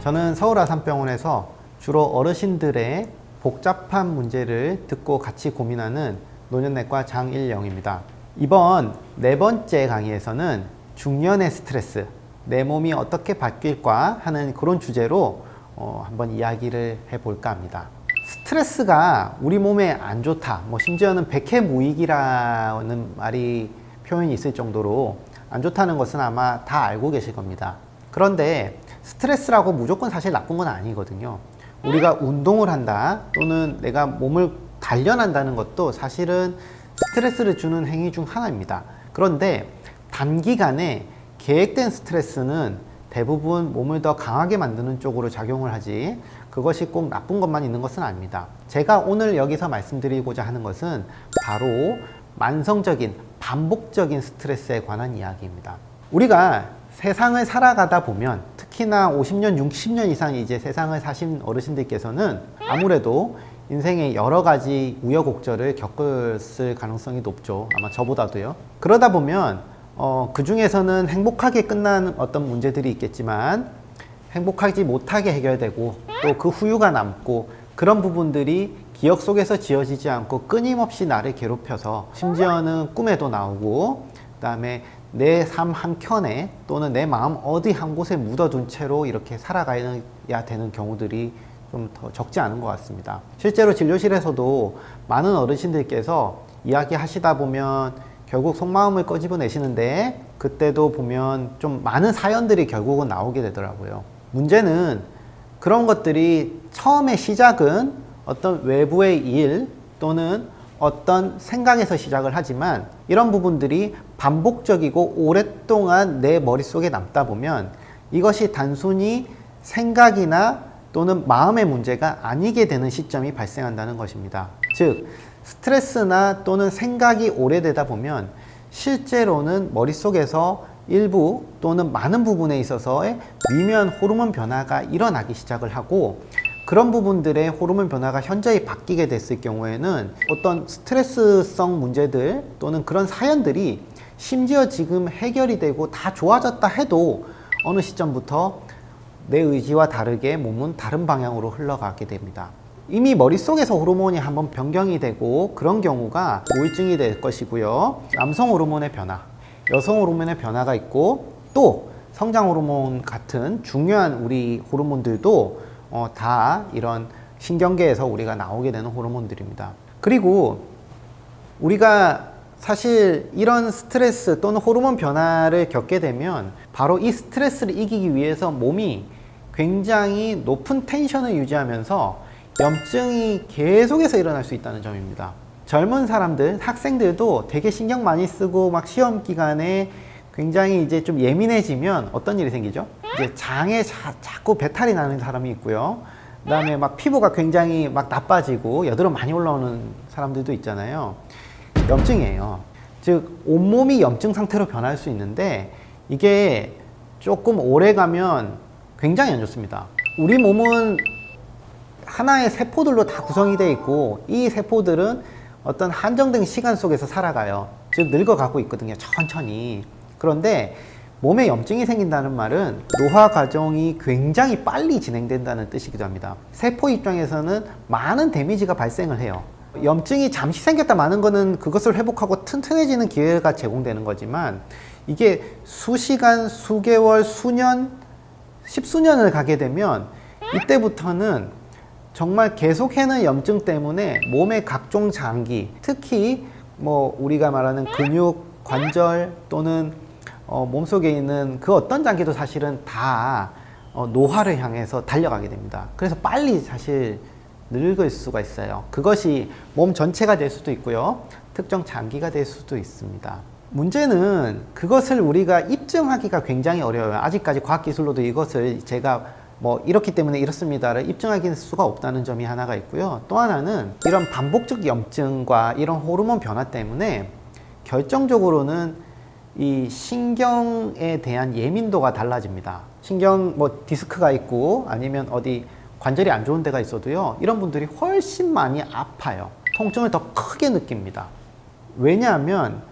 저는 서울아산병원에서 주로 어르신들의 복잡한 문제를 듣고 같이 고민하는 노년내과 장일영입니다. 이번 네 번째 강의에서는 중년의 스트레스, 내 몸이 어떻게 바뀔까 하는 그런 주제로 한번 이야기를 해볼까 합니다. 스트레스가 우리 몸에 안 좋다, 심지어는 백해무익이라는 말이 표현이 있을 정도로 안 좋다는 것은 아마 다 알고 계실 겁니다. 그런데 스트레스라고 무조건 사실 나쁜 건 아니거든요. 우리가 운동을 한다 또는 내가 몸을 단련한다는 것도 사실은 스트레스를 주는 행위 중 하나입니다. 그런데 단기간에 계획된 스트레스는 대부분 몸을 더 강하게 만드는 쪽으로 작용을 하지 그것이 꼭 나쁜 것만 있는 것은 아닙니다. 제가 오늘 여기서 말씀드리고자 하는 것은 바로 만성적인 반복적인 스트레스에 관한 이야기입니다. 우리가 세상을 살아가다 보면 특히나 50년, 60년 이상 이제 세상을 사신 어르신들께서는 아무래도 인생의 여러 가지 우여곡절을 겪었을 가능성이 높죠. 아마 저보다도요. 그러다 보면 그 중에서는 행복하게 끝난 어떤 문제들이 있겠지만 행복하지 못하게 해결되고 또 그 후유가 남고 그런 부분들이 기억 속에서 지워지지 않고 끊임없이 나를 괴롭혀서 심지어는 꿈에도 나오고 그다음에 내 삶 한켠에 또는 내 마음 어디 한 곳에 묻어둔 채로 이렇게 살아가야 되는 경우들이 좀 더 적지 않은 것 같습니다. 실제로 진료실에서도 많은 어르신들께서 이야기하시다 보면 결국 속마음을 꺼집어내시는데 그때도 보면 좀 많은 사연들이 결국은 나오게 되더라고요. 문제는 그런 것들이 처음에 시작은 어떤 외부의 일 또는 어떤 생각에서 시작을 하지만 이런 부분들이 반복적이고 오랫동안 내 머릿속에 남다 보면 이것이 단순히 생각이나 또는 마음의 문제가 아니게 되는 시점이 발생한다는 것입니다. 즉 스트레스나 또는 생각이 오래되다 보면 실제로는 머릿속에서 일부 또는 많은 부분에 있어서의 미묘한 호르몬 변화가 일어나기 시작을 하고 그런 부분들의 호르몬 변화가 현저히 바뀌게 됐을 경우에는 어떤 스트레스성 문제들 또는 그런 사연들이 심지어 지금 해결이 되고 다 좋아졌다 해도 어느 시점부터 내 의지와 다르게 몸은 다른 방향으로 흘러가게 됩니다. 이미 머릿속에서 호르몬이 한번 변경이 되고 그런 경우가 우울증이 될 것이고요. 남성 호르몬의 변화, 여성 호르몬의 변화가 있고 또 성장 호르몬 같은 중요한 우리 호르몬들도 다 이런 신경계에서 우리가 나오게 되는 호르몬들입니다. 그리고 우리가 사실 이런 스트레스 또는 호르몬 변화를 겪게 되면 바로 이 스트레스를 이기기 위해서 몸이 굉장히 높은 텐션을 유지하면서 염증이 계속해서 일어날 수 있다는 점입니다. 젊은 사람들, 학생들도 되게 신경 많이 쓰고 막 시험 기간에 굉장히 이제 좀 예민해지면 어떤 일이 생기죠? 이제 장에 자꾸 배탈이 나는 사람이 있고요. 그 다음에 막 피부가 굉장히 막 나빠지고 여드름 많이 올라오는 사람들도 있잖아요. 염증이에요. 즉 온몸이 염증 상태로 변할 수 있는데 이게 조금 오래 가면 굉장히 안 좋습니다. 우리 몸은 하나의 세포들로 다 구성이 되어 있고 이 세포들은 어떤 한정된 시간 속에서 살아가요. 즉 늙어가고 있거든요. 천천히. 그런데 몸에 염증이 생긴다는 말은 노화 과정이 굉장히 빨리 진행된다는 뜻이기도 합니다. 세포 입장에서는 많은 데미지가 발생을 해요. 염증이 잠시 생겼다 마는 거는 그것을 회복하고 튼튼해지는 기회가 제공되는 거지만 이게 수시간, 수개월, 수년, 십수년을 가게 되면 이때부터는 정말 계속해는 염증 때문에 몸의 각종 장기, 특히 우리가 말하는 근육, 관절 또는 몸속에 있는 그 어떤 장기도 사실은 다 노화를 향해서 달려가게 됩니다. 그래서 빨리 사실 늙을 수가 있어요. 그것이 몸 전체가 될 수도 있고요. 특정 장기가 될 수도 있습니다. 문제는 그것을 우리가 입증하기가 굉장히 어려워요. 아직까지 과학기술로도 이것을 제가 이렇기 때문에 이렇습니다를 입증할 수가 없다는 점이 하나가 있고요. 또 하나는 이런 반복적 염증과 이런 호르몬 변화 때문에 결정적으로는 이 신경에 대한 예민도가 달라집니다. 신경 디스크가 있고 아니면 어디 관절이 안 좋은 데가 있어도요, 이런 분들이 훨씬 많이 아파요. 통증을 더 크게 느낍니다. 왜냐하면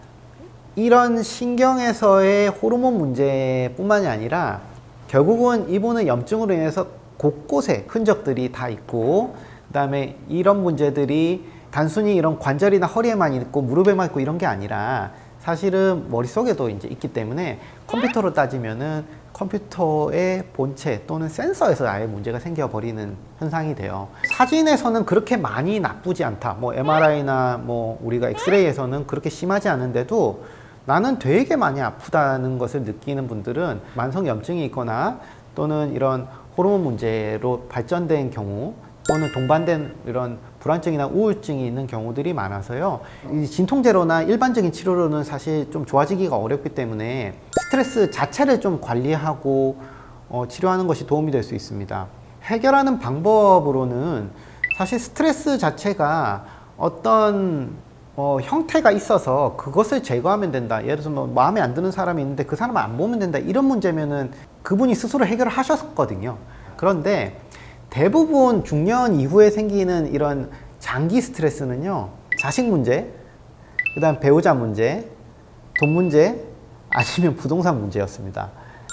이런 신경에서의 호르몬 문제뿐만이 아니라 결국은 이분은 염증으로 인해서 곳곳에 흔적들이 다 있고, 그다음에 이런 문제들이 단순히 이런 관절이나 허리에만 있고 무릎에만 있고 이런 게 아니라 사실은 머릿속에도 이제 있기 때문에 컴퓨터로 따지면은 컴퓨터의 본체 또는 센서에서 아예 문제가 생겨버리는 현상이 돼요. 사진에서는 그렇게 많이 나쁘지 않다. 뭐 MRI나 뭐 우리가 엑스레이에서는 그렇게 심하지 않은데도 나는 되게 많이 아프다는 것을 느끼는 분들은 만성 염증이 있거나 또는 이런 호르몬 문제로 발전된 경우 또는 동반된 이런 불안증이나 우울증이 있는 경우들이 많아서요. 이 진통제로나 일반적인 치료로는 사실 좀 좋아지기가 어렵기 때문에 스트레스 자체를 좀 관리하고 치료하는 것이 도움이 될 수 있습니다. 해결하는 방법으로는 사실 스트레스 자체가 어떤 형태가 있어서 그것을 제거하면 된다. 예를 들어서 뭐 마음에 안 드는 사람이 있는데 그 사람을 안 보면 된다. 이런 문제면은 그분이 스스로 해결을 하셨거든요. 그런데 대부분 중년 이후에 생기는 이런 장기 스트레스는요, 자식 문제, 그 다음 배우자 문제, 돈 문제, 아니면 부동산 문제였습니다.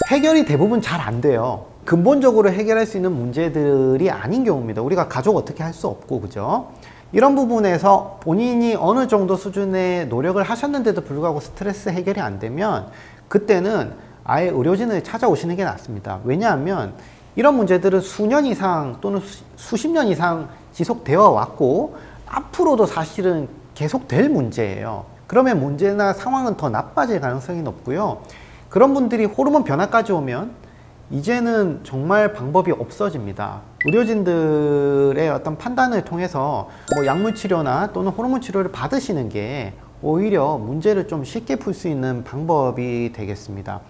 해결이 대부분 잘 안 돼요. 근본적으로 해결할 수 있는 문제들이 아닌 경우입니다. 우리가 가족 어떻게 할 수 없고, 그죠? 이런 부분에서 본인이 어느 정도 수준의 노력을 하셨는데도 불구하고 스트레스 해결이 안 되면 그때는 아예 의료진을 찾아오시는 게 낫습니다. 왜냐하면 이런 문제들은 수년 이상 또는 수십 년 이상 지속되어 왔고 앞으로도 사실은 계속될 문제예요. 그러면 문제나 상황은 더 나빠질 가능성이 높고요. 그런 분들이 호르몬 변화까지 오면 이제는 정말 방법이 없어집니다. 의료진들의 어떤 판단을 통해서 뭐 약물 치료나 또는 호르몬 치료를 받으시는 게 오히려 문제를 좀 쉽게 풀 수 있는 방법이 되겠습니다.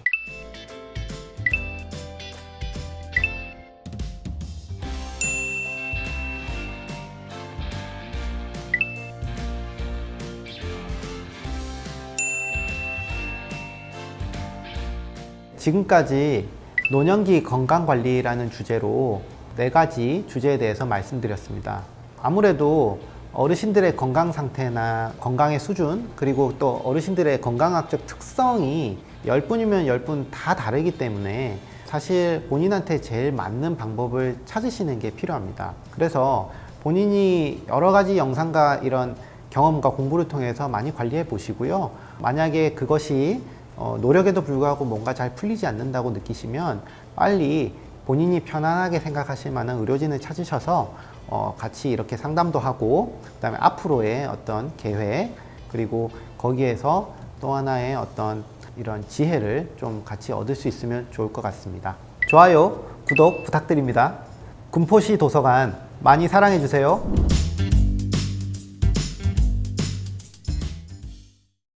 지금까지 노년기 건강관리라는 주제로 4가지 주제에 대해서 말씀드렸습니다. 아무래도 어르신들의 건강 상태나 건강의 수준, 그리고 또 어르신들의 건강학적 특성이 10분이면 10분 다 다르기 때문에 사실 본인한테 제일 맞는 방법을 찾으시는 게 필요합니다. 그래서 본인이 여러 가지 영상과 이런 경험과 공부를 통해서 많이 관리해 보시고요. 만약에 그것이 노력에도 불구하고 뭔가 잘 풀리지 않는다고 느끼시면 빨리 본인이 편안하게 생각하실 만한 의료진을 찾으셔서 같이 이렇게 상담도 하고 그다음에 앞으로의 어떤 계획 그리고 거기에서 또 하나의 어떤 이런 지혜를 좀 같이 얻을 수 있으면 좋을 것 같습니다. 좋아요, 구독 부탁드립니다. 군포시 도서관 많이 사랑해 주세요.